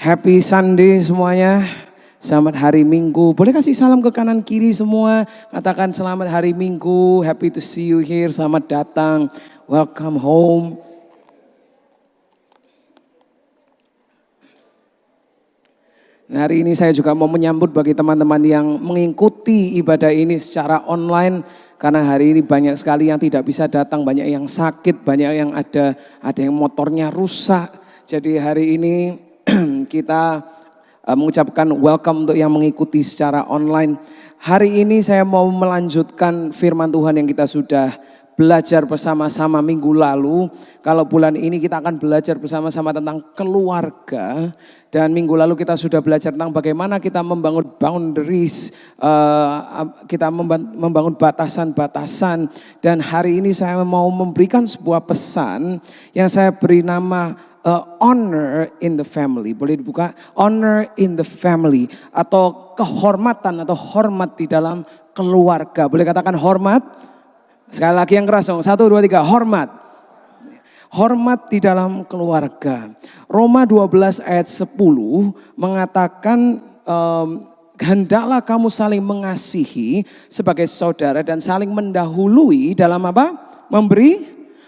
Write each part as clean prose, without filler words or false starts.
Happy Sunday semuanya. Selamat hari Minggu. Boleh kasih salam ke kanan kiri semua. Katakan selamat hari Minggu. Happy to see you here. Selamat datang. Welcome home. Nah, hari ini saya juga mau menyambut bagi teman-teman yang mengikuti ibadah ini secara online. Karena hari ini banyak sekali yang tidak bisa datang, banyak yang sakit, banyak yang ada yang motornya rusak. Jadi hari ini kita mengucapkan welcome untuk yang mengikuti secara online. Hari ini saya mau melanjutkan firman Tuhan yang kita sudah belajar bersama-sama minggu lalu. Kalau bulan ini kita akan belajar bersama-sama tentang keluarga. Dan minggu lalu kita sudah belajar tentang bagaimana kita membangun boundaries. Kita membangun batasan-batasan. Dan hari ini saya mau memberikan sebuah pesan yang saya beri nama honor in the family. Boleh dibuka? Honor in the family. Atau kehormatan atau hormat di dalam keluarga. Boleh katakan hormat? Sekali lagi yang keras dong. 1, 2, 3. Hormat. Hormat di dalam keluarga. Roma 12 ayat 10 mengatakan hendaklah kamu saling mengasihi sebagai saudara dan saling mendahului dalam apa?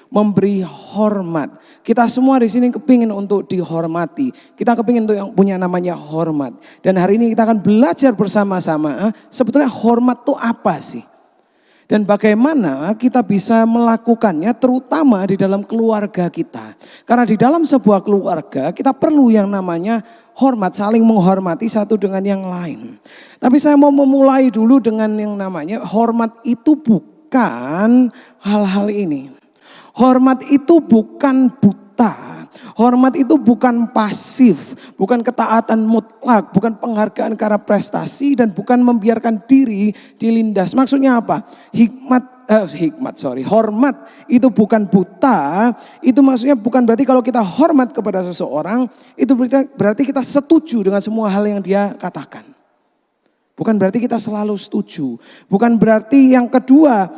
Memberi hormat. Kita semua di sini kepingin untuk dihormati. Kita kepingin untuk yang punya namanya hormat. Dan hari ini kita akan belajar bersama-sama sebetulnya hormat itu apa sih? Dan bagaimana kita bisa melakukannya terutama di dalam keluarga kita. Karena di dalam sebuah keluarga kita perlu yang namanya hormat, saling menghormati satu dengan yang lain. Tapi saya mau memulai dulu dengan yang namanya hormat itu bukan hal-hal ini. Hormat itu bukan buta, hormat itu bukan pasif, bukan ketaatan mutlak, bukan penghargaan karena prestasi dan bukan membiarkan diri dilindas. Maksudnya apa? Hormat itu bukan buta, itu maksudnya bukan berarti kalau kita hormat kepada seseorang, itu berarti kita setuju dengan semua hal yang dia katakan. Bukan berarti kita selalu setuju. Bukan berarti yang kedua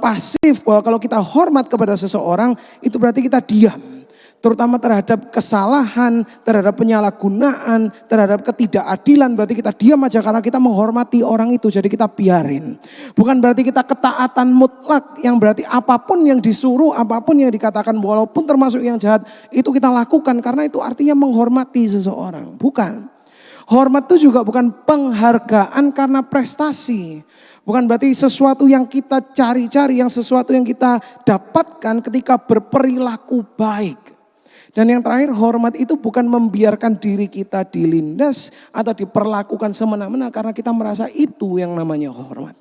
pasif bahwa kalau kita hormat kepada seseorang itu berarti kita diam. Terutama terhadap kesalahan, terhadap penyalahgunaan, terhadap ketidakadilan. Berarti kita diam aja karena kita menghormati orang itu. Jadi kita biarin. Bukan berarti kita ketaatan mutlak yang berarti apapun yang disuruh, apapun yang dikatakan walaupun termasuk yang jahat itu kita lakukan. Karena itu artinya menghormati seseorang. Bukan. Hormat itu juga bukan penghargaan karena prestasi. Bukan berarti sesuatu yang kita cari-cari, yang sesuatu yang kita dapatkan ketika berperilaku baik. Dan yang terakhir, hormat itu bukan membiarkan diri kita dilindas atau diperlakukan semena-mena karena kita merasa itu yang namanya hormat.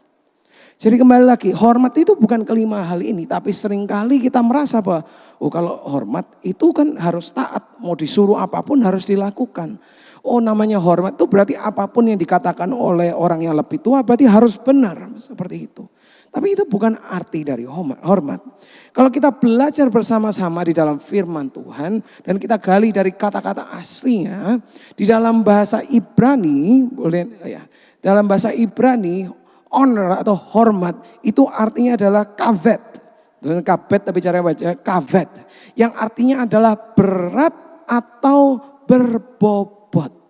Jadi kembali lagi, hormat itu bukan kelima hal ini, tapi seringkali kita merasa bahwa kalau hormat itu kan harus taat, mau disuruh apapun harus dilakukan. Oh namanya hormat itu berarti apapun yang dikatakan oleh orang yang lebih tua berarti harus benar, seperti itu. Tapi itu bukan arti dari hormat. Kalau kita belajar bersama-sama di dalam firman Tuhan dan kita gali dari kata-kata aslinya di dalam bahasa Ibrani, dalam bahasa Ibrani honor atau hormat itu artinya adalah kavet. Kavet tapi cara baca kavet. Yang artinya adalah berat atau berbobot.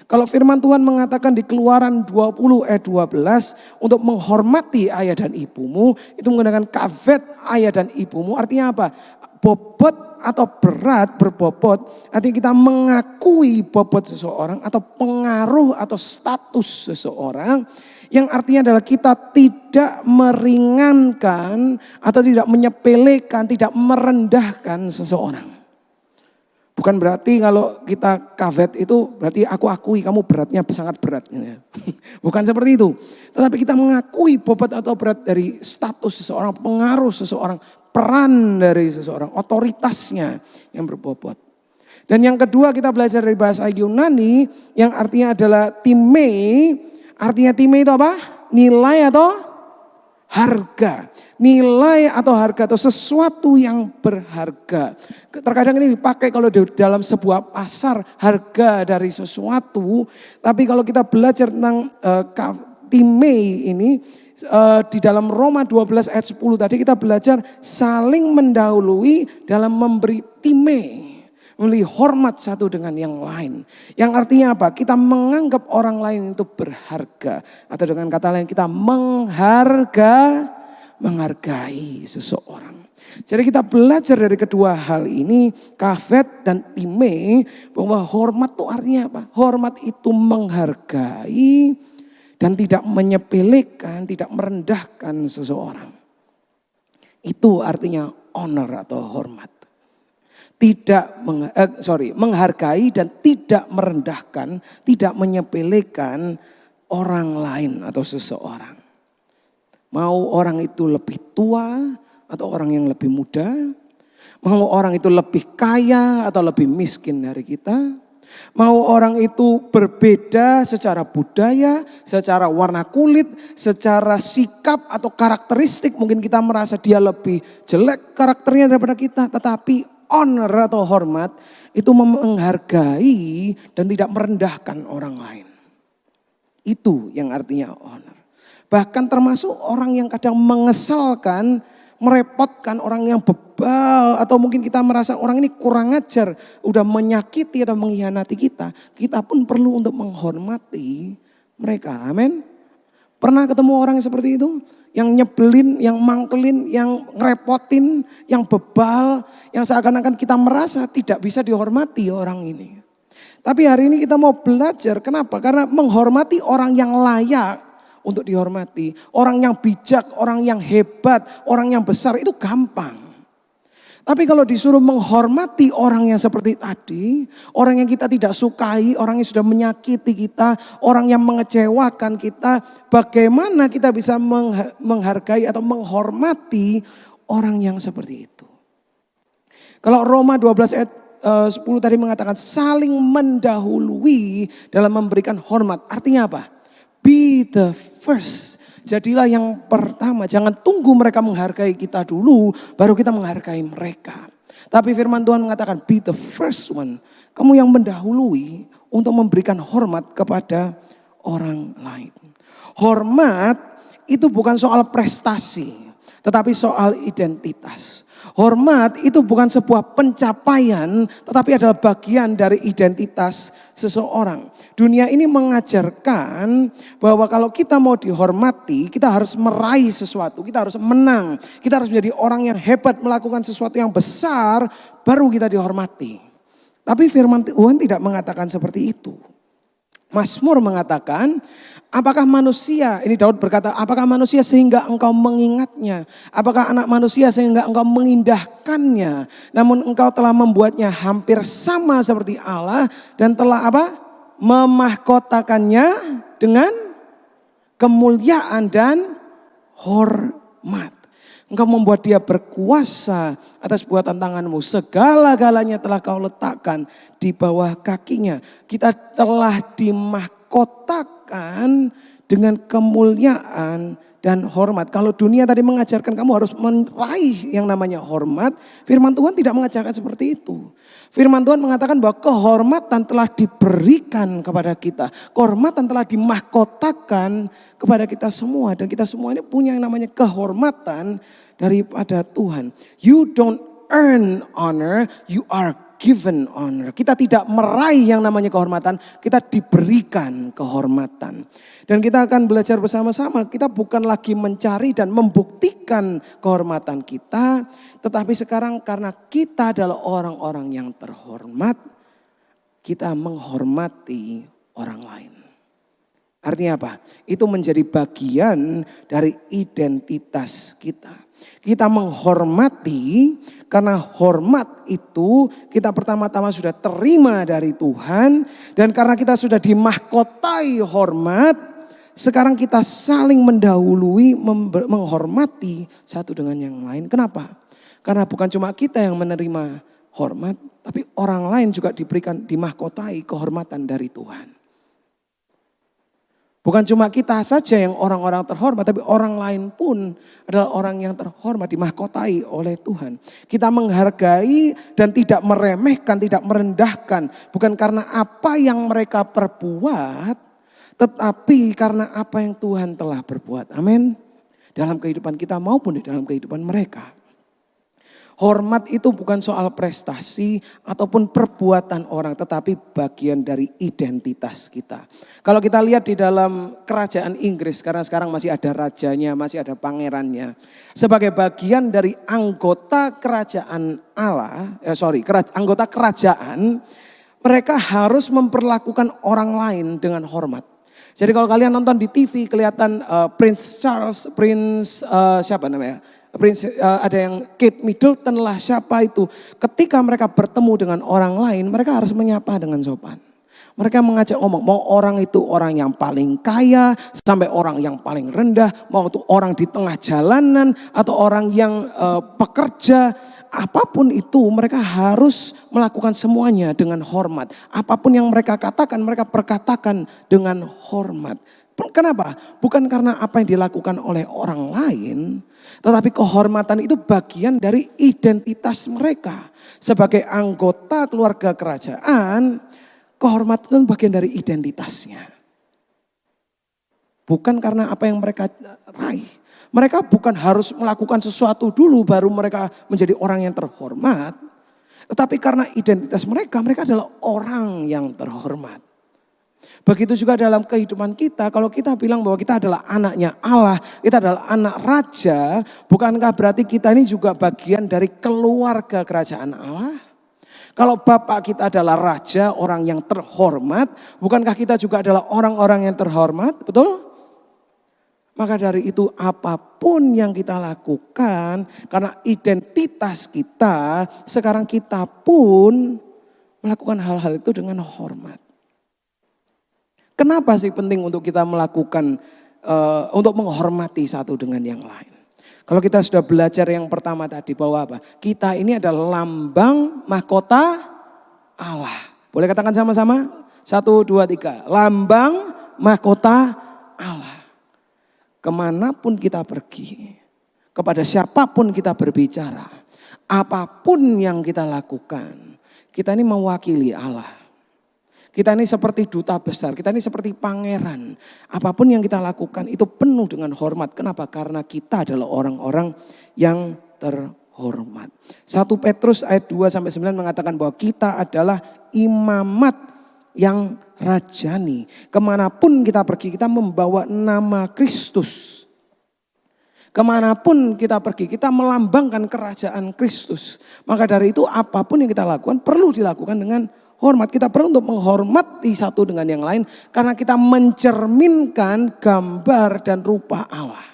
Kalau firman Tuhan mengatakan di Keluaran 20 ayat 12 untuk menghormati ayah dan ibumu itu menggunakan kavet ayah dan ibumu artinya apa? Bobot atau berat berbobot artinya kita mengakui bobot seseorang atau pengaruh atau status seseorang yang artinya adalah kita tidak meringankan atau tidak menyepelekan, tidak merendahkan seseorang. Bukan berarti kalau kita kavet itu berarti aku akui kamu beratnya sangat berat. Bukan seperti itu. Tetapi kita mengakui bobot atau berat dari status seseorang, pengaruh seseorang, peran dari seseorang, otoritasnya yang berbobot. Dan yang kedua kita belajar dari bahasa Yunani yang artinya adalah time. Artinya time itu apa? Nilai atau harga. Nilai atau harga atau sesuatu yang berharga. Terkadang ini dipakai kalau di dalam sebuah pasar harga dari sesuatu. Tapi kalau kita belajar tentang time ini di dalam Roma 12 ayat 10 tadi kita belajar saling mendahului dalam memberi time. Memiliki hormat satu dengan yang lain. Yang artinya apa? Kita menganggap orang lain itu berharga. Atau dengan kata lain kita menghargai seseorang. Jadi kita belajar dari kedua hal ini, Kafet dan Time, bahwa hormat itu artinya apa? Hormat itu menghargai dan tidak menyepelekan, tidak merendahkan seseorang. Itu artinya honor atau hormat. Menghargai dan tidak merendahkan, tidak menyepelekan orang lain atau seseorang. Mau orang itu lebih tua atau orang yang lebih muda, mau orang itu lebih kaya atau lebih miskin dari kita, mau orang itu berbeda secara budaya, secara warna kulit, secara sikap atau karakteristik, mungkin kita merasa dia lebih jelek karakternya daripada kita, tetapi honor atau hormat itu menghargai dan tidak merendahkan orang lain. Itu yang artinya honor. Bahkan termasuk orang yang kadang mengesalkan, merepotkan, orang yang bebal, atau mungkin kita merasa orang ini kurang ajar, udah menyakiti atau mengkhianati kita, kita pun perlu untuk menghormati mereka. Amin. Pernah ketemu orang yang seperti itu? Yang nyebelin, yang mangkelin, yang ngerepotin, yang bebal, yang seakan-akan kita merasa tidak bisa dihormati orang ini. Tapi hari ini kita mau belajar, kenapa? Karena menghormati orang yang layak untuk dihormati, orang yang bijak, orang yang hebat, orang yang besar itu gampang. Tapi kalau disuruh menghormati orang yang seperti tadi, orang yang kita tidak sukai, orang yang sudah menyakiti kita, orang yang mengecewakan kita, bagaimana kita bisa menghargai atau menghormati orang yang seperti itu? Kalau Roma 12 ayat 10 tadi mengatakan saling mendahului dalam memberikan hormat. Artinya apa? Be the first. Jadilah yang pertama. Jangan tunggu mereka menghargai kita dulu, baru kita menghargai mereka. Tapi firman Tuhan mengatakan be the first one. Kamu yang mendahului untuk memberikan hormat kepada orang lain. Hormat itu bukan soal prestasi, tetapi soal identitas. Hormat itu bukan sebuah pencapaian, tetapi adalah bagian dari identitas seseorang. Dunia ini mengajarkan bahwa kalau kita mau dihormati, kita harus meraih sesuatu, kita harus menang, kita harus menjadi orang yang hebat, melakukan sesuatu yang besar, baru kita dihormati. Tapi firman Tuhan tidak mengatakan seperti itu. Mazmur mengatakan, apakah manusia, ini Daud berkata, apakah manusia sehingga engkau mengingatnya? Apakah anak manusia sehingga engkau mengindahkannya? Namun engkau telah membuatnya hampir sama seperti Allah dan telah apa? Memahkotakannya dengan kemuliaan dan hormat. Engkau membuat dia berkuasa atas buah tantanganmu. Segala-galanya telah kau letakkan di bawah kakinya. Kita telah dimahkotakan dengan kemuliaan dan hormat. Kalau dunia tadi mengajarkan kamu harus meraih yang namanya hormat, firman Tuhan tidak mengajarkan seperti itu. Firman Tuhan mengatakan bahwa kehormatan telah diberikan kepada kita. Kehormatan telah dimahkotakan kepada kita semua. Dan kita semua ini punya yang namanya kehormatan daripada Tuhan. You don't earn honor, you are given honor. Kita tidak meraih yang namanya kehormatan, kita diberikan kehormatan. Dan kita akan belajar bersama-sama, kita bukan lagi mencari dan membuktikan kehormatan kita, tetapi sekarang karena kita adalah orang-orang yang terhormat, kita menghormati orang lain. Artinya apa? Itu menjadi bagian dari identitas kita. Kita menghormati karena hormat itu kita pertama-tama sudah terima dari Tuhan. Dan karena kita sudah dimahkotai hormat, sekarang kita saling mendahului menghormati satu dengan yang lain. Kenapa? Karena bukan cuma kita yang menerima hormat, tapi orang lain juga diberikan dimahkotai kehormatan dari Tuhan. Bukan cuma kita saja yang orang-orang terhormat, tapi orang lain pun adalah orang yang terhormat, dimahkotai oleh Tuhan. Kita menghargai dan tidak meremehkan, tidak merendahkan. Bukan karena apa yang mereka perbuat, tetapi karena apa yang Tuhan telah berbuat. Amin. Dalam kehidupan kita maupun di dalam kehidupan mereka. Hormat itu bukan soal prestasi ataupun perbuatan orang, tetapi bagian dari identitas kita. Kalau kita lihat di dalam kerajaan Inggris, karena sekarang masih ada rajanya, masih ada pangerannya. Sebagai bagian dari anggota kerajaan anggota kerajaan, mereka harus memperlakukan orang lain dengan hormat. Jadi kalau kalian nonton di TV kelihatan Prince Charles, ada yang Kate Middleton lah, siapa itu. Ketika mereka bertemu dengan orang lain, mereka harus menyapa dengan sopan. Mereka mengajak ngomong, mau orang itu orang yang paling kaya, sampai orang yang paling rendah, mau itu orang di tengah jalanan, atau orang yang pekerja. Apapun itu mereka harus melakukan semuanya dengan hormat. Apapun yang mereka katakan, mereka perkatakan dengan hormat. Kenapa? Bukan karena apa yang dilakukan oleh orang lain, tetapi kehormatan itu bagian dari identitas mereka. Sebagai anggota keluarga kerajaan, kehormatan itu bagian dari identitasnya. Bukan karena apa yang mereka raih. Mereka bukan harus melakukan sesuatu dulu baru mereka menjadi orang yang terhormat. Tetapi karena identitas mereka, mereka adalah orang yang terhormat. Begitu juga dalam kehidupan kita, kalau kita bilang bahwa kita adalah anaknya Allah, kita adalah anak raja, bukankah berarti kita ini juga bagian dari keluarga kerajaan Allah? Kalau bapak kita adalah raja, orang yang terhormat, bukankah kita juga adalah orang-orang yang terhormat? Betul? Maka dari itu apapun yang kita lakukan, karena identitas kita, sekarang kita pun melakukan hal-hal itu dengan hormat. Kenapa sih penting untuk kita melakukan, untuk menghormati satu dengan yang lain? Kalau kita sudah belajar yang pertama tadi bahwa apa? Kita ini adalah lambang mahkota Allah. Boleh katakan sama-sama? 1, 2, 3. Lambang mahkota Allah. Kemanapun kita pergi, kepada siapapun kita berbicara, apapun yang kita lakukan, kita ini mewakili Allah. Kita ini seperti duta besar, kita ini seperti pangeran. Apapun yang kita lakukan itu penuh dengan hormat. Kenapa? Karena kita adalah orang-orang yang terhormat. 1 Petrus ayat 2-9 mengatakan bahwa kita adalah imamat yang rajani. Kemanapun kita pergi, kita membawa nama Kristus. Kemanapun kita pergi, kita melambangkan kerajaan Kristus. Maka dari itu apapun yang kita lakukan perlu dilakukan dengan hormat. Kita perlu untuk menghormati satu dengan yang lain karena kita mencerminkan gambar dan rupa Allah.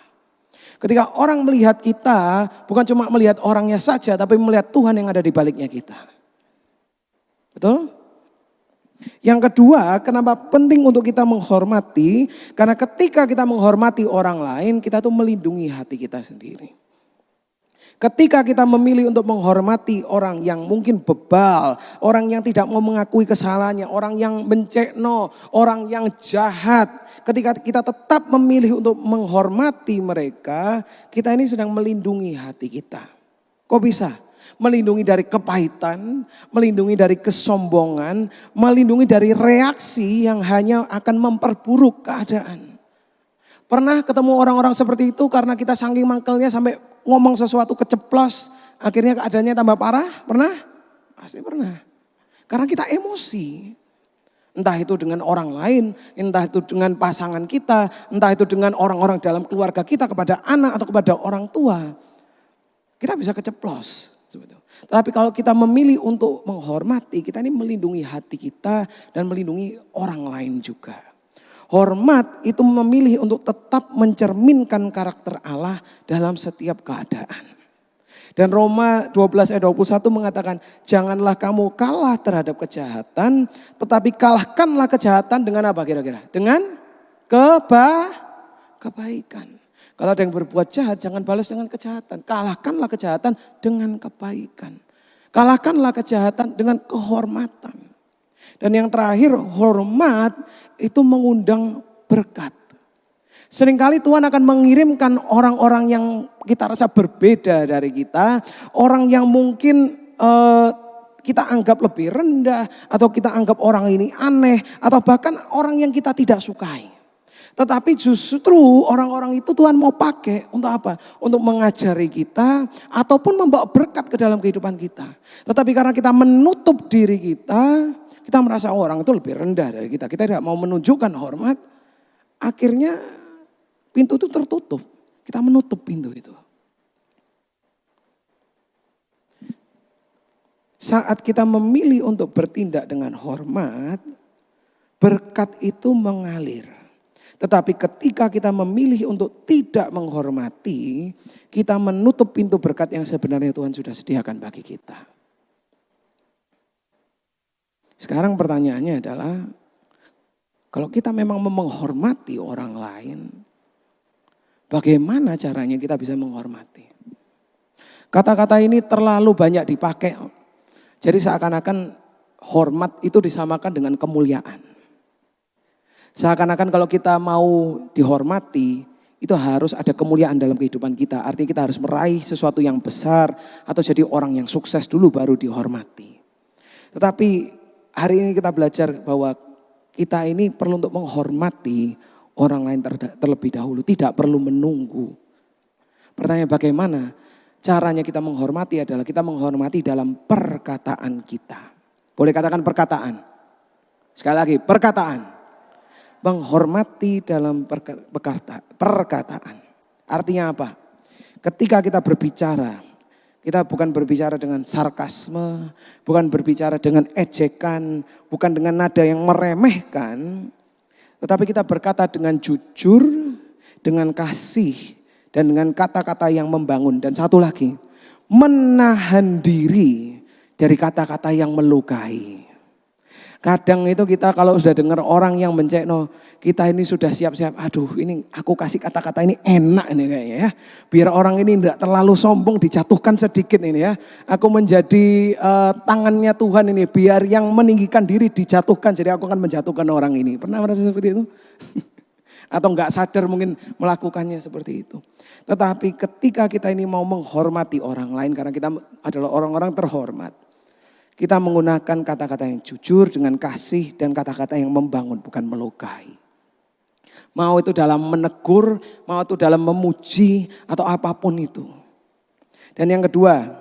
Ketika orang melihat kita, bukan cuma melihat orangnya saja, tapi melihat Tuhan yang ada di baliknya kita. Betul? Yang kedua, kenapa penting untuk kita menghormati? Karena ketika kita menghormati orang lain, kita tuh melindungi hati kita sendiri. Ketika kita memilih untuk menghormati orang yang mungkin bebal, orang yang tidak mau mengakui kesalahannya, orang yang mencekno, orang yang jahat. Ketika kita tetap memilih untuk menghormati mereka, kita ini sedang melindungi hati kita. Kok bisa? Melindungi dari kepahitan, melindungi dari kesombongan, melindungi dari reaksi yang hanya akan memperburuk keadaan. Pernah ketemu orang-orang seperti itu karena kita saking mangkelnya sampai ngomong sesuatu keceplos, akhirnya keadaannya tambah parah? Pernah? Pasti pernah. Karena kita emosi. Entah itu dengan orang lain, entah itu dengan pasangan kita, entah itu dengan orang-orang dalam keluarga kita, kepada anak atau kepada orang tua. Kita bisa keceplos. Tapi kalau kita memilih untuk menghormati, kita ini melindungi hati kita dan melindungi orang lain juga. Hormat itu memilih untuk tetap mencerminkan karakter Allah dalam setiap keadaan. Dan Roma 12 ayat 21 mengatakan, janganlah kamu kalah terhadap kejahatan, tetapi kalahkanlah kejahatan dengan apa kira-kira? Dengan kebaikan. Kalau ada yang berbuat jahat, jangan balas dengan kejahatan. Kalahkanlah kejahatan dengan kebaikan. Kalahkanlah kejahatan dengan kehormatan. Dan yang terakhir, hormat itu mengundang berkat. Seringkali Tuhan akan mengirimkan orang-orang yang kita rasa berbeda dari kita. Orang yang mungkin kita anggap lebih rendah. Atau kita anggap orang ini aneh. Atau bahkan orang yang kita tidak sukai. Tetapi justru orang-orang itu Tuhan mau pakai untuk apa? Untuk mengajari kita ataupun membawa berkat ke dalam kehidupan kita. Tetapi karena kita menutup diri kita merasa orang itu lebih rendah dari kita. Kita tidak mau menunjukkan hormat, akhirnya pintu itu tertutup. Kita menutup pintu itu. Saat kita memilih untuk bertindak dengan hormat, berkat itu mengalir. Tetapi ketika kita memilih untuk tidak menghormati, kita menutup pintu berkat yang sebenarnya Tuhan sudah sediakan bagi kita. Sekarang pertanyaannya adalah, kalau kita memang menghormati orang lain, bagaimana caranya kita bisa menghormati? Kata-kata ini terlalu banyak dipakai. Jadi seakan-akan hormat itu disamakan dengan kemuliaan. Seakan-akan kalau kita mau dihormati, itu harus ada kemuliaan dalam kehidupan kita. Artinya kita harus meraih sesuatu yang besar atau jadi orang yang sukses dulu baru dihormati. Tetapi hari ini kita belajar bahwa kita ini perlu untuk menghormati orang lain terlebih dahulu. Tidak perlu menunggu. Pertanyaan bagaimana? Caranya kita menghormati adalah kita menghormati dalam perkataan kita. Boleh katakan perkataan? Sekali lagi, perkataan. Menghormati dalam perkataan. Artinya apa? Ketika kita berbicara, kita bukan berbicara dengan sarkasme, bukan berbicara dengan ejekan, bukan dengan nada yang meremehkan, tetapi kita berkata dengan jujur, dengan kasih, dan dengan kata-kata yang membangun. Dan satu lagi, menahan diri dari kata-kata yang melukai. Kadang itu kita kalau sudah dengar orang yang mencekno, kita ini sudah siap-siap, aduh ini aku kasih kata-kata ini enak ini kayaknya ya. Biar orang ini tidak terlalu sombong, dijatuhkan sedikit ini ya. Aku menjadi tangannya Tuhan ini, biar yang meninggikan diri dijatuhkan, jadi aku akan menjatuhkan orang ini. Pernah merasa seperti itu? Atau enggak sadar mungkin melakukannya seperti itu. Tetapi ketika kita ini mau menghormati orang lain, karena kita adalah orang-orang terhormat, kita menggunakan kata-kata yang jujur dengan kasih dan kata-kata yang membangun, bukan melukai. Mau itu dalam menegur, mau itu dalam memuji atau apapun itu. Dan yang kedua,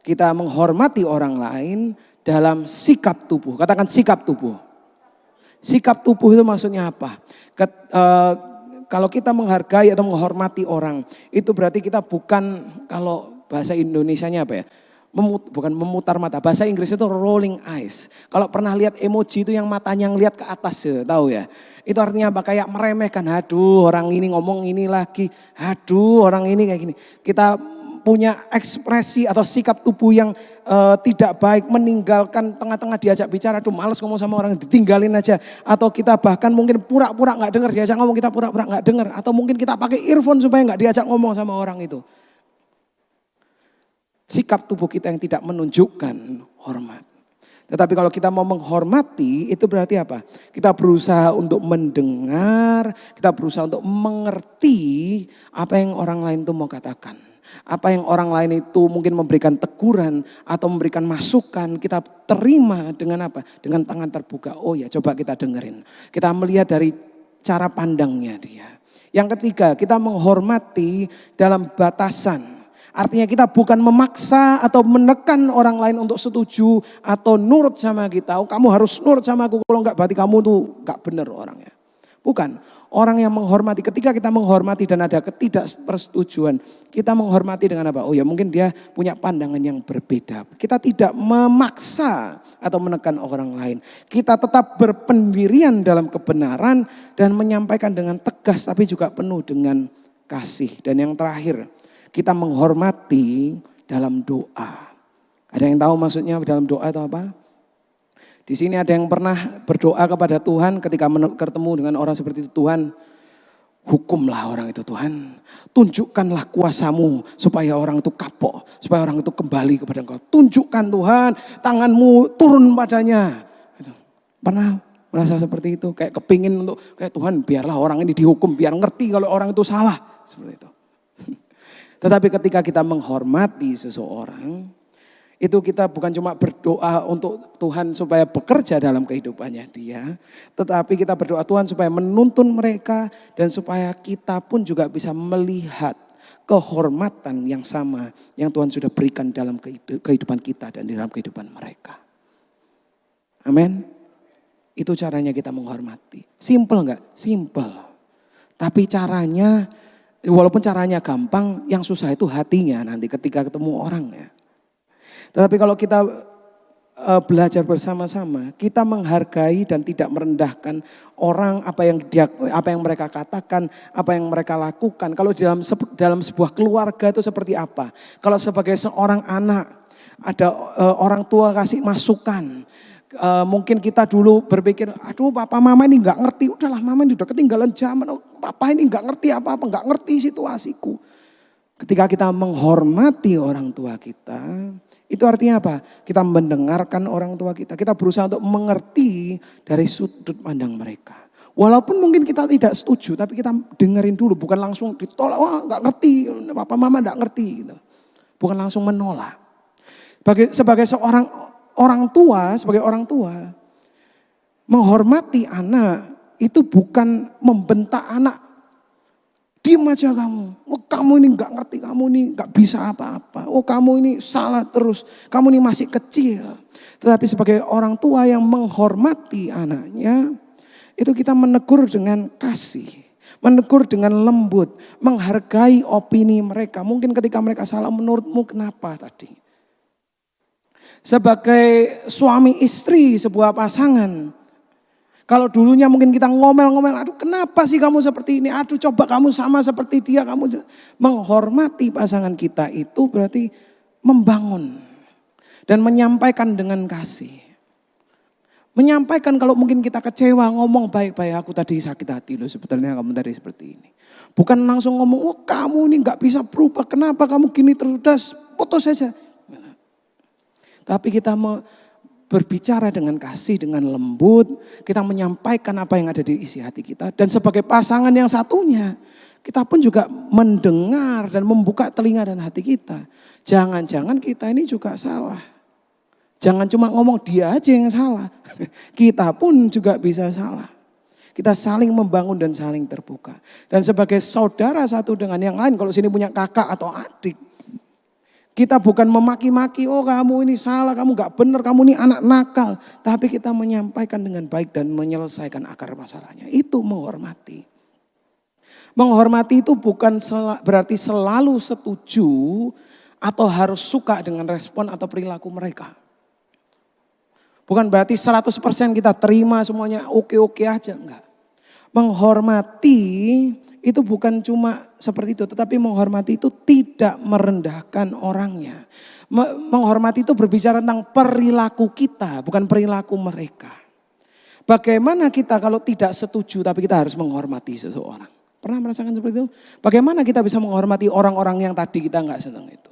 kita menghormati orang lain dalam sikap tubuh. Katakan sikap tubuh. Sikap tubuh itu maksudnya apa? Kalau kita menghargai atau menghormati orang, itu berarti kita bukan, kalau bahasa Indonesianya apa ya? Bukan memutar mata, bahasa Inggris itu rolling eyes. Kalau pernah lihat emoji itu yang matanya ngelihat ke atas ya, tahu ya. Itu artinya apa? Kayak meremehkan, aduh orang ini ngomong ini lagi, aduh orang ini kayak gini. Kita punya ekspresi atau sikap tubuh yang tidak baik, meninggalkan tengah-tengah diajak bicara, aduh males ngomong sama orang, ditinggalin aja. Atau kita bahkan mungkin pura-pura gak dengar, diajak ngomong kita pura-pura gak dengar. Atau mungkin kita pakai earphone supaya gak diajak ngomong sama orang itu. Sikap tubuh kita yang tidak menunjukkan hormat. Tetapi kalau kita mau menghormati, itu berarti apa? Kita berusaha untuk mendengar, kita berusaha untuk mengerti apa yang orang lain itu mau katakan. Apa yang orang lain itu mungkin memberikan teguran atau memberikan masukan, kita terima dengan apa? Dengan tangan terbuka. Oh ya, coba kita dengerin. Kita melihat dari cara pandangnya dia. Yang ketiga, kita menghormati dalam batasan. Artinya kita bukan memaksa atau menekan orang lain untuk setuju atau nurut sama kita. Oh, kamu harus nurut sama aku, kalau enggak berarti kamu tuh enggak benar orangnya. Bukan. Orang yang menghormati, ketika kita menghormati dan ada ketidakpersetujuan, kita menghormati dengan apa? Oh ya mungkin dia punya pandangan yang berbeda. Kita tidak memaksa atau menekan orang lain. Kita tetap berpendirian dalam kebenaran dan menyampaikan dengan tegas tapi juga penuh dengan kasih. Dan yang terakhir, kita menghormati dalam doa. Ada yang tahu maksudnya dalam doa itu apa? Di sini ada yang pernah berdoa kepada Tuhan ketika ketemu dengan orang seperti itu, Tuhan hukumlah orang itu Tuhan. Tunjukkanlah kuasamu supaya orang itu kapok, supaya orang itu kembali kepada Engkau. Tunjukkan Tuhan, tanganmu turun padanya. Pernah merasa seperti itu? Kayak kepingin untuk, kayak Tuhan biarlah orang ini dihukum, biar ngerti kalau orang itu salah. Seperti itu. Tetapi ketika kita menghormati seseorang, Itu kita bukan cuma berdoa untuk Tuhan supaya bekerja dalam kehidupannya dia. Tetapi kita berdoa Tuhan supaya menuntun mereka dan supaya kita pun juga bisa melihat kehormatan yang sama yang Tuhan sudah berikan dalam kehidupan kita dan dalam kehidupan mereka. Amin. Itu caranya kita menghormati. Simple enggak? Simple. Tapi caranya, walaupun caranya gampang, yang susah itu hatinya nanti ketika ketemu orangnya. Tetapi kalau kita belajar bersama-sama, kita menghargai dan tidak merendahkan orang, apa yang mereka katakan, apa yang mereka lakukan. Kalau dalam sebuah keluarga itu seperti apa? Kalau sebagai seorang anak, ada orang tua kasih masukan. Mungkin kita dulu berpikir, aduh papa mama ini nggak ngerti, udahlah mama ini udah ketinggalan zaman, papa ini nggak ngerti apa-apa, nggak ngerti situasiku. Ketika kita menghormati orang tua kita, itu artinya apa? Kita mendengarkan orang tua kita. Kita berusaha untuk mengerti dari sudut pandang mereka. Walaupun mungkin kita tidak setuju, tapi kita dengerin dulu. Bukan langsung ditolak, wah gak ngerti, papa mama gak ngerti. Gitu. Bukan langsung menolak. Sebagai seorang sebagai orang tua, menghormati anak itu bukan membentak anak. Diam aja kamu, oh kamu ini gak ngerti, kamu ini gak bisa apa-apa. Oh kamu ini salah terus, kamu ini masih kecil. Tetapi sebagai orang tua yang menghormati anaknya, itu kita menegur dengan kasih. Menegur dengan lembut, menghargai opini mereka. Mungkin ketika mereka salah, menurutmu kenapa tadi? Sebagai suami istri sebuah pasangan, kalau dulunya mungkin kita ngomel-ngomel, aduh kenapa sih kamu seperti ini, aduh coba kamu sama seperti dia, kamu menghormati pasangan kita itu berarti membangun dan menyampaikan dengan kasih. Menyampaikan kalau mungkin kita kecewa, ngomong baik-baik, aku tadi sakit hati loh sebetulnya kamu tadi seperti ini. Bukan langsung ngomong, oh kamu ini gak bisa berubah, kenapa kamu gini terus, udah putus saja. Tapi kita berbicara dengan kasih, dengan lembut, kita menyampaikan apa yang ada di isi hati kita. Dan sebagai pasangan yang satunya, kita pun juga mendengar dan membuka telinga dan hati kita. Jangan-jangan kita ini juga salah. Jangan cuma ngomong dia aja yang salah. Kita pun juga bisa salah. Kita saling membangun dan saling terbuka. Dan sebagai saudara satu dengan yang lain, kalau sini punya kakak atau adik, kita bukan memaki-maki, oh kamu ini salah, kamu gak benar, kamu ini anak nakal. Tapi kita menyampaikan dengan baik dan menyelesaikan akar masalahnya. Itu menghormati. Menghormati itu bukan berarti selalu setuju atau harus suka dengan respon atau perilaku mereka. Bukan berarti 100% kita terima semuanya oke-oke aja, enggak. Menghormati itu bukan cuma seperti itu, tetapi menghormati itu tidak merendahkan orangnya. Menghormati itu berbicara tentang perilaku kita, bukan perilaku mereka. Bagaimana kita kalau tidak setuju tapi kita harus menghormati seseorang? Pernah merasakan seperti itu? Bagaimana kita bisa menghormati orang-orang yang tadi kita nggak senang itu?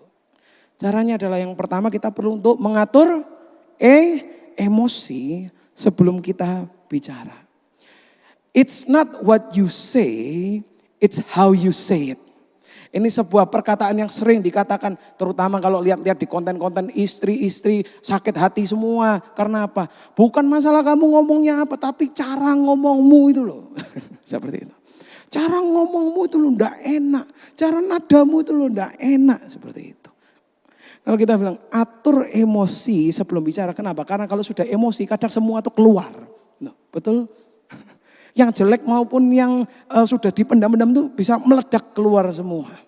Caranya adalah yang pertama kita perlu untuk mengatur emosi sebelum kita bicara. It's not what you say, it's how you say it. Ini sebuah perkataan yang sering dikatakan, terutama kalau lihat-lihat di konten-konten istri-istri sakit hati semua. Karena apa? Bukan masalah kamu ngomongnya apa, tapi cara ngomongmu itu loh. Seperti itu. Cara ngomongmu itu loh enggak enak. Cara nadamu itu loh enggak enak. Seperti itu. Kalau kita bilang atur emosi sebelum bicara, kenapa? Karena kalau sudah emosi kadang semua itu keluar. Nah, betul? Yang jelek maupun yang sudah dipendam-pendam itu bisa meledak keluar semua.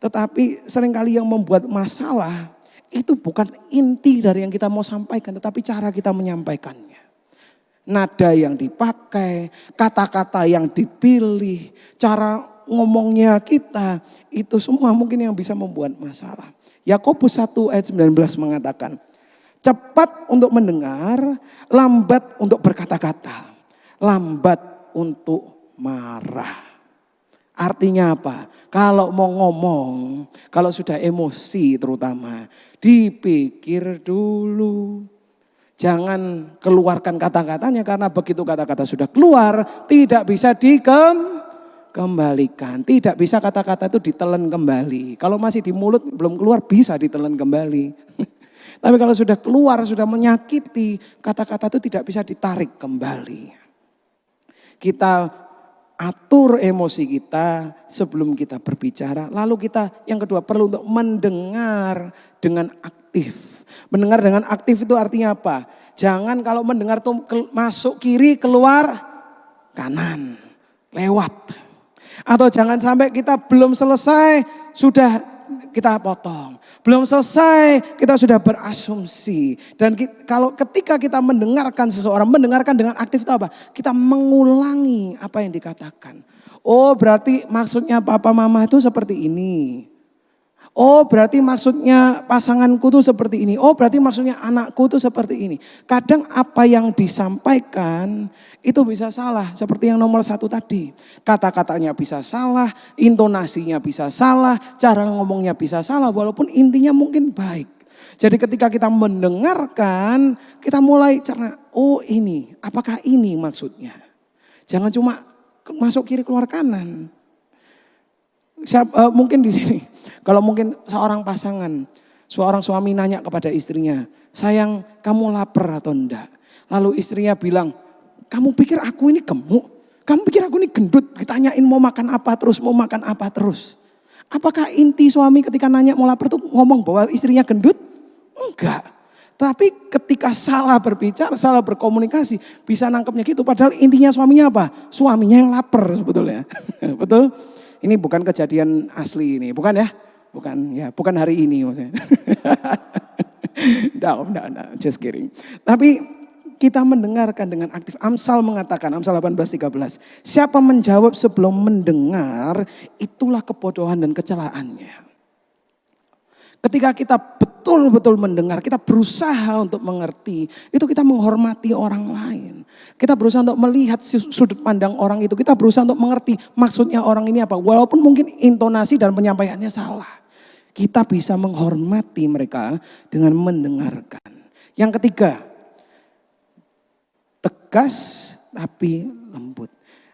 Tetapi seringkali yang membuat masalah itu bukan inti dari yang kita mau sampaikan, tetapi cara kita menyampaikannya. Nada yang dipakai, kata-kata yang dipilih, cara ngomongnya kita, itu semua mungkin yang bisa membuat masalah. Yakobus 1 ayat 19 mengatakan, cepat untuk mendengar, lambat untuk berkata-kata, lambat untuk marah. Artinya apa? Kalau mau ngomong, kalau sudah emosi terutama, dipikir dulu. Jangan keluarkan kata-katanya karena begitu kata-kata sudah keluar, tidak bisa dikembalikan. Tidak bisa kata-kata itu ditelan kembali. Kalau masih di mulut belum keluar bisa ditelan kembali. Tapi kalau sudah keluar, sudah menyakiti, kata-kata itu tidak bisa ditarik kembali. Kita atur emosi kita sebelum kita berbicara. Lalu kita yang kedua perlu untuk mendengar dengan aktif. Mendengar dengan aktif itu artinya apa? Jangan kalau mendengar tuh masuk kiri keluar kanan, lewat. Atau jangan sampai kita belum selesai sudah kita potong. Belum selesai kita sudah berasumsi. Dan kalau ketika kita mendengarkan seseorang, mendengarkan dengan aktif itu apa? Kita mengulangi apa yang dikatakan. Oh berarti maksudnya papa mama itu seperti ini. Oh berarti maksudnya pasanganku tuh seperti ini. Oh berarti maksudnya anakku tuh seperti ini. Kadang apa yang disampaikan itu bisa salah. Seperti yang nomor 1 tadi. Kata-katanya bisa salah, intonasinya bisa salah, cara ngomongnya bisa salah. Walaupun intinya mungkin baik. Jadi ketika kita mendengarkan, kita mulai cerna. Oh ini, apakah ini maksudnya? Jangan cuma masuk kiri keluar kanan. Mungkin di sini, kalau mungkin seorang pasangan, seorang suami nanya kepada istrinya, sayang kamu lapar atau enggak? Lalu istrinya bilang, kamu pikir aku ini gemuk? Kamu pikir aku ini gendut? Ditanyain mau makan apa terus, mau makan apa terus. Apakah inti suami ketika nanya mau lapar itu ngomong bahwa istrinya gendut? Enggak. Tapi ketika salah berbicara, salah berkomunikasi, bisa nangkepnya gitu. Padahal intinya suaminya apa? Suaminya yang lapar sebetulnya. Betul? Ini bukan kejadian asli ini, bukan ya? Bukan hari ini maksudnya. Enggak, just kidding. Tapi kita mendengarkan dengan aktif. Amsal mengatakan, Amsal 18:13, siapa menjawab sebelum mendengar, itulah kebodohan dan kecelaannya. Ketika kita betul-betul mendengar, kita berusaha untuk mengerti, itu kita menghormati orang lain. Kita berusaha untuk melihat sudut pandang orang itu, kita berusaha untuk mengerti maksudnya orang ini apa. Walaupun mungkin intonasi dan penyampaiannya salah. Kita bisa menghormati mereka dengan mendengarkan. Yang ketiga, tegas tapi lembut.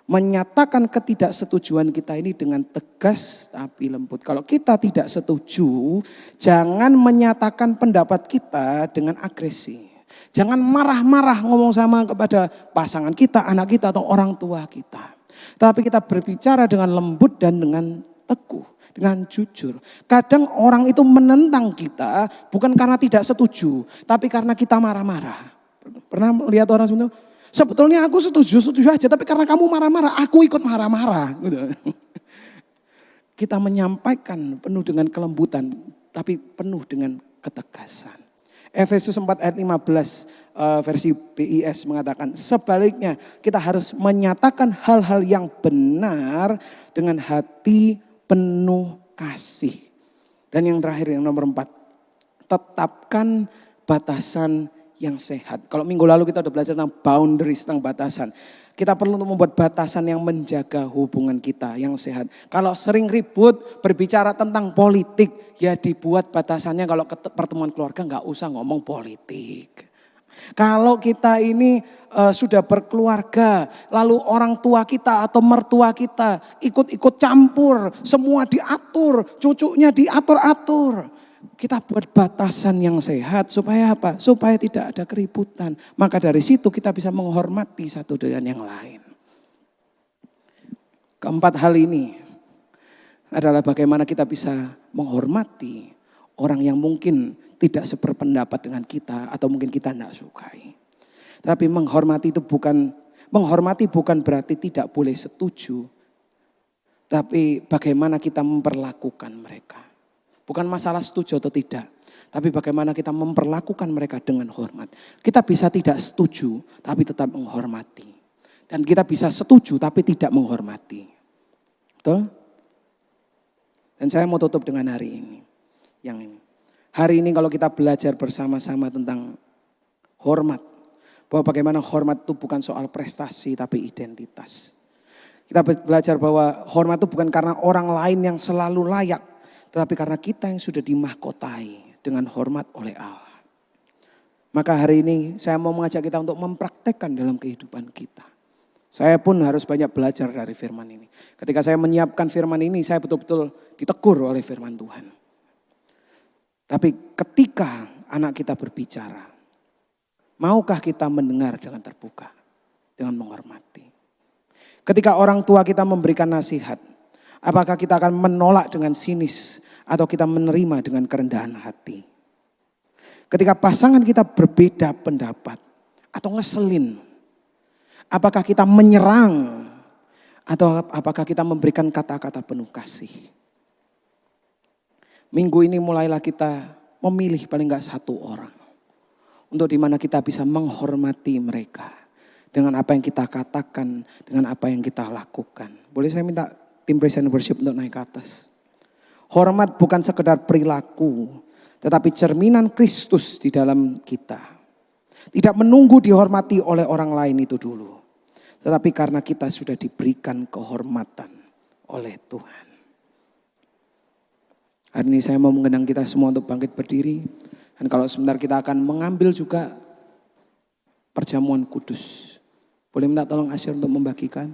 Menyatakan ketidaksetujuan kita ini dengan tegas tapi lembut. Kalau kita tidak setuju, jangan menyatakan pendapat kita dengan agresi. Jangan marah-marah ngomong sama kepada pasangan kita, anak kita atau orang tua kita. Tapi kita berbicara dengan lembut dan dengan teguh, dengan jujur. Kadang orang itu menentang kita bukan karena tidak setuju, tapi karena kita marah-marah. Pernah melihat orang seperti itu? Sebetulnya aku setuju aja, tapi karena kamu marah-marah, aku ikut marah-marah. Gitu. Kita menyampaikan penuh dengan kelembutan, tapi penuh dengan ketegasan. Efesus 4 ayat 15 versi BIS mengatakan, sebaliknya kita harus menyatakan hal-hal yang benar dengan hati penuh kasih. Dan yang terakhir, yang nomor 4, tetapkan batasan yang sehat. Kalau minggu lalu kita udah belajar tentang boundaries, tentang batasan. Kita perlu untuk membuat batasan yang menjaga hubungan kita yang sehat. Kalau sering ribut berbicara tentang politik, ya dibuat batasannya. Kalau pertemuan keluarga nggak usah ngomong politik. Kalau kita ini sudah berkeluarga, lalu orang tua kita atau mertua kita ikut-ikut campur, semua diatur, cucunya diatur-atur. Kita buat batasan yang sehat supaya apa? Supaya tidak ada keributan. Maka dari situ kita bisa menghormati satu dengan yang lain. Keempat hal ini adalah bagaimana kita bisa menghormati orang yang mungkin tidak seberpendapat dengan kita atau mungkin kita tidak sukai. Tapi menghormati bukan berarti tidak boleh setuju. Tapi bagaimana kita memperlakukan mereka. Bukan masalah setuju atau tidak. Tapi bagaimana kita memperlakukan mereka dengan hormat. Kita bisa tidak setuju tapi tetap menghormati. Dan kita bisa setuju tapi tidak menghormati. Betul? Dan saya mau tutup dengan hari ini. Yang ini. Hari ini kalau kita belajar bersama-sama tentang hormat. Bahwa bagaimana hormat itu bukan soal prestasi tapi identitas. Kita belajar bahwa hormat itu bukan karena orang lain yang selalu layak. Tetapi karena kita yang sudah dimahkotai dengan hormat oleh Allah. Maka hari ini saya mau mengajak kita untuk mempraktekkan dalam kehidupan kita. Saya pun harus banyak belajar dari firman ini. Ketika saya menyiapkan firman ini, saya betul-betul ditegur oleh firman Tuhan. Tapi ketika anak kita berbicara, maukah kita mendengar dengan terbuka, dengan menghormati? Ketika orang tua kita memberikan nasihat, apakah kita akan menolak dengan sinis atau kita menerima dengan kerendahan hati? Ketika pasangan kita berbeda pendapat atau ngeselin, apakah kita menyerang atau apakah kita memberikan kata-kata penuh kasih? Minggu ini mulailah kita memilih paling enggak satu orang. Untuk dimana kita bisa menghormati mereka. Dengan apa yang kita katakan, dengan apa yang kita lakukan. Boleh saya minta tim praise and worship untuk naik ke atas. Hormat bukan sekedar perilaku, tetapi cerminan Kristus di dalam kita. Tidak menunggu dihormati oleh orang lain itu dulu. Tetapi karena kita sudah diberikan kehormatan oleh Tuhan. Hari ini saya mau mengundang kita semua untuk bangkit berdiri. Dan kalau sebentar kita akan mengambil juga perjamuan kudus. Boleh minta tolong Asyir untuk membagikan.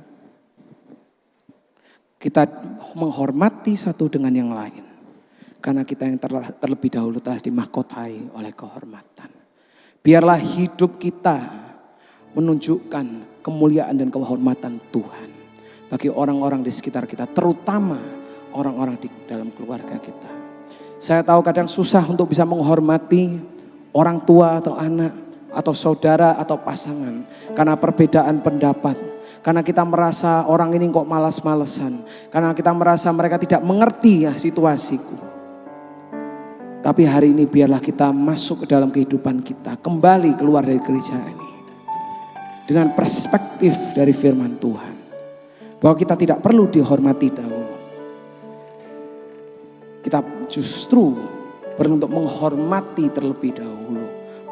Kita menghormati satu dengan yang lain. Karena kita yang terlebih dahulu telah dimahkotai oleh kehormatan. Biarlah hidup kita menunjukkan kemuliaan dan kehormatan Tuhan. Bagi orang-orang di sekitar kita, terutama orang-orang di dalam keluarga kita. Saya tahu kadang susah untuk bisa menghormati orang tua atau anak atau saudara atau pasangan. Karena perbedaan pendapat. Karena kita merasa orang ini kok malas-malesan. Karena kita merasa mereka tidak mengerti ya situasiku. Tapi hari ini biarlah kita masuk ke dalam kehidupan kita. Kembali keluar dari gereja ini. Dengan perspektif dari firman Tuhan. Bahwa kita tidak perlu dihormati dahulu. Kita justru perlu untuk menghormati terlebih dahulu.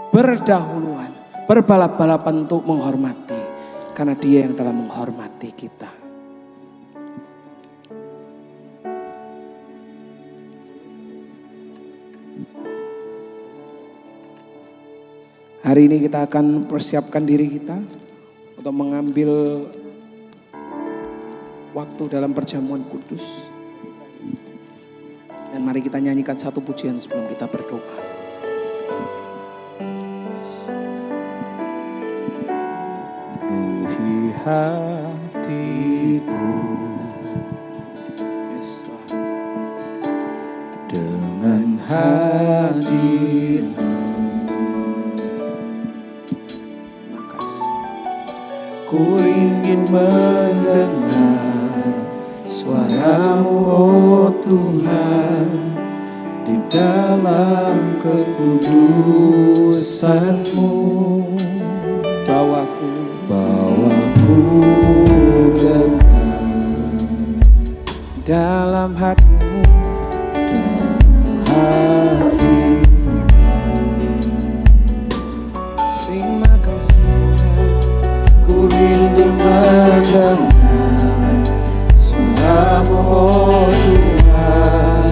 Berdahuluan, berbalap-balapan untuk menghormati. Karena Dia yang telah menghormati kita. Hari ini kita akan persiapkan diri kita untuk mengambil waktu dalam perjamuan kudus. Dan mari kita nyanyikan satu pujian sebelum kita berdoa. Penuhi hatiku dengan hadirmu. Ku ingin mendengar suara-Mu, oh Tuhan, di dalam kekudusan-Mu. Bawaku dekat Dalam hatimu, dalam hati. terima kasih Tuhan. Ku rindu mendengar suara-Mu, oh Tuhan,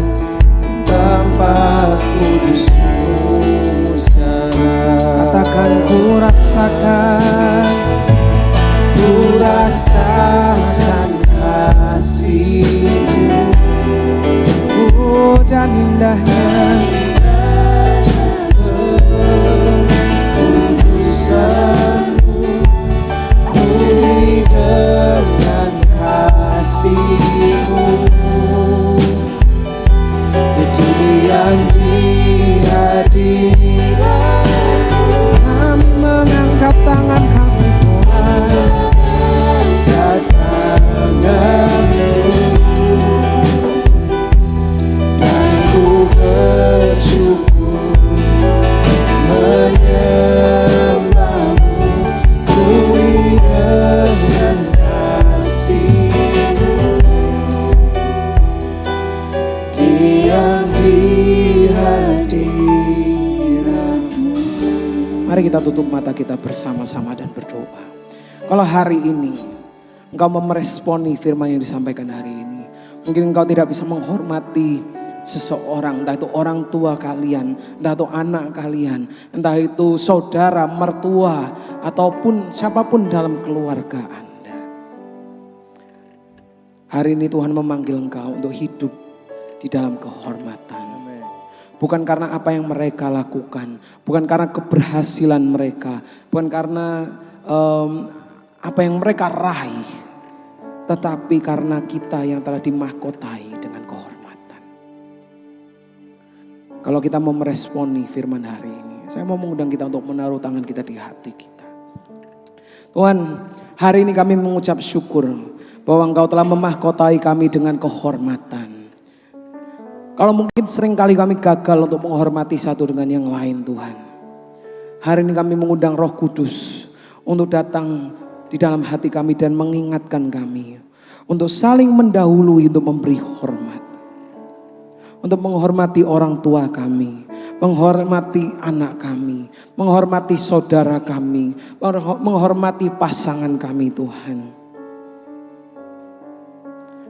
di tempat kudus-Mu sekarang. Katakan ku rasakan kasih-Mu, dan indahnya kekudusan-Mu, penuhi dengan kasih-Mu. Jadi yang dihadirat-Mu, kami mengangkat tangan kami Tuhan. dan ku bersyukur menyembah-Mu, penuhi dengan kasih-Mu, diam di hadirat-Mu. Mari kita tutup mata kita bersama-sama dan berdoa. Kalau hari ini engkau meresponi firman yang disampaikan hari ini. Mungkin engkau tidak bisa menghormati seseorang, entah itu orang tua kalian, entah itu anak kalian, entah itu saudara, mertua, ataupun siapapun dalam keluarga Anda. Hari ini Tuhan memanggil engkau untuk hidup di dalam kehormatan. bukan karena apa yang mereka lakukan, bukan karena keberhasilan mereka, bukan karena apa yang mereka raih, tetapi karena kita yang telah dimahkotai dengan kehormatan. Kalau kita mau meresponi firman hari ini, saya mau mengundang kita untuk menaruh tangan kita di hati kita. Tuhan, hari ini kami mengucap syukur bahwa Engkau telah memahkotai kami dengan kehormatan. Kalau mungkin seringkali kami gagal untuk menghormati satu dengan yang lain Tuhan. Hari ini kami mengundang Roh Kudus untuk datang di dalam hati kami dan mengingatkan kami. Untuk saling mendahului untuk memberi hormat. Untuk menghormati orang tua kami. Menghormati anak kami. Menghormati saudara kami. Menghormati pasangan kami Tuhan.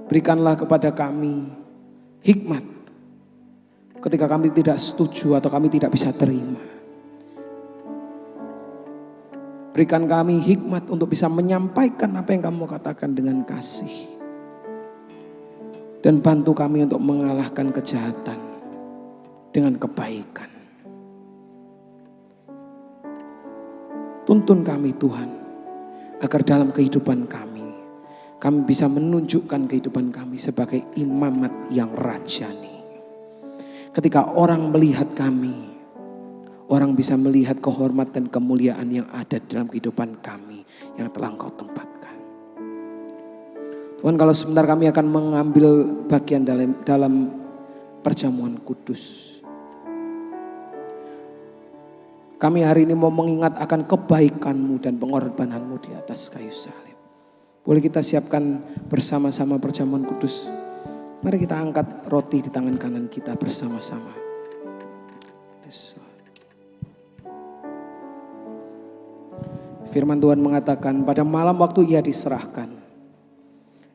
Berikanlah kepada kami hikmat ketika kami tidak setuju atau kami tidak bisa terima. Berikan kami hikmat untuk bisa menyampaikan apa yang kamu katakan dengan kasih. Dan bantu kami untuk mengalahkan kejahatan dengan kebaikan. Tuntun kami Tuhan, agar dalam kehidupan kami bisa menunjukkan kehidupan kami sebagai imamat yang rajani. Ketika orang melihat kami, orang bisa melihat kehormatan dan kemuliaan yang ada dalam kehidupan kami yang telah Engkau tempatkan. Tuhan, kalau sebentar kami akan mengambil bagian dalam perjamuan kudus. Kami hari ini mau mengingat akan kebaikan-Mu dan pengorbanan-Mu di atas kayu salib. Boleh kita siapkan bersama-sama perjamuan kudus. Mari kita angkat roti di tangan kanan kita bersama-sama. Yes. Firman Tuhan mengatakan pada malam waktu Ia diserahkan,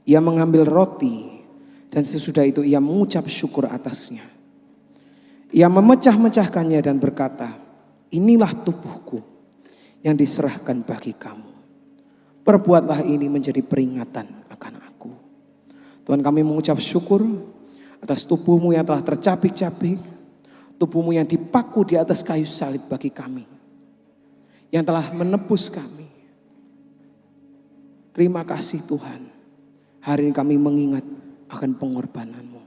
Ia mengambil roti dan sesudah itu Ia mengucap syukur atasnya. Ia memecah-mecahkannya dan berkata, inilah tubuhku yang diserahkan bagi kamu. Perbuatlah ini menjadi peringatan akan aku. Tuhan, kami mengucap syukur atas tubuh-Mu yang telah tercabik-cabik. Tubuh-Mu yang dipaku di atas kayu salib bagi kami. Yang telah menebus kami. Terima kasih Tuhan. Hari ini kami mengingat akan pengorbanan-Mu.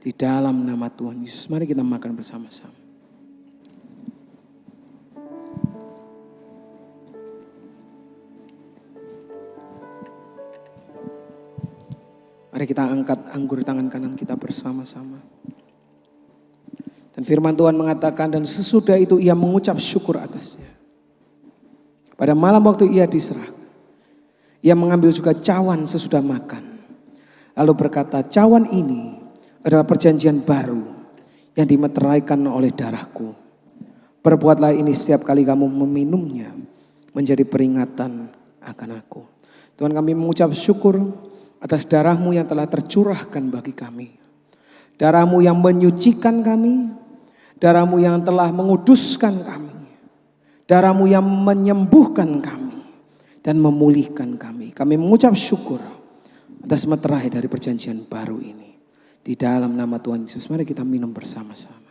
Di dalam nama Tuhan Yesus. Mari kita makan bersama-sama. Mari kita angkat anggur tangan kanan kita bersama-sama. Dan firman Tuhan mengatakan dan sesudah itu Ia mengucap syukur atasnya. Pada malam waktu Ia diserah, Ia mengambil juga cawan sesudah makan. Lalu berkata, cawan ini adalah perjanjian baru yang dimeteraikan oleh darahku. Perbuatlah ini setiap kali kamu meminumnya menjadi peringatan akan aku. Tuhan, kami mengucap syukur atas darah-Mu yang telah tercurahkan bagi kami. Darah-Mu yang menyucikan kami. Darah-Mu yang telah menguduskan kami. Darah-Mu yang menyembuhkan kami. Dan memulihkan kami. Kami mengucap syukur atas meterai dari perjanjian baru ini. Di dalam nama Tuhan Yesus, mari kita minum bersama-sama.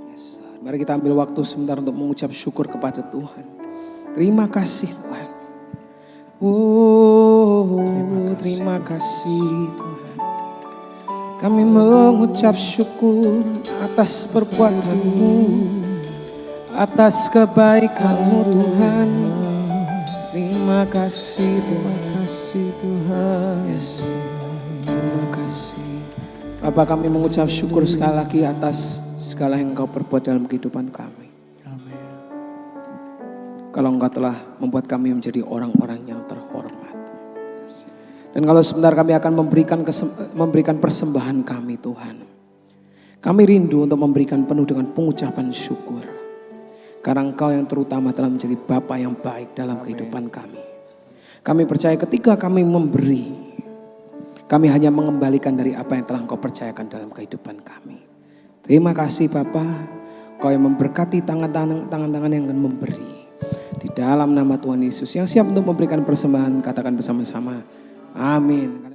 Yes, mari kita ambil waktu sebentar untuk mengucap syukur kepada Tuhan. Terima kasih Tuhan. Terima kasih Tuhan. Kami mengucap syukur atas perbuatan-Mu, atas kebaikan-Mu Tuhan. Terima kasih Tuhan. Yes. Terima kasih. Bapak, kami mengucap syukur sekali lagi atas segala yang Engkau perbuat dalam kehidupan kami. Kalau Engkau telah membuat kami menjadi orang-orang yang terhormat. Dan kalau sebentar kami akan memberikan persembahan kami Tuhan. Kami rindu untuk memberikan penuh dengan pengucapan syukur. Karena Engkau yang terutama telah menjadi Bapa yang baik dalam kehidupan kami. Kami percaya ketika kami memberi, kami hanya mengembalikan dari apa yang telah Engkau percayakan dalam kehidupan kami. Terima kasih Bapa, Engkau yang memberkati tangan-tangan yang akan memberi. Di dalam nama Tuhan Yesus yang siap untuk memberikan persembahan, katakan bersama-sama. Amin.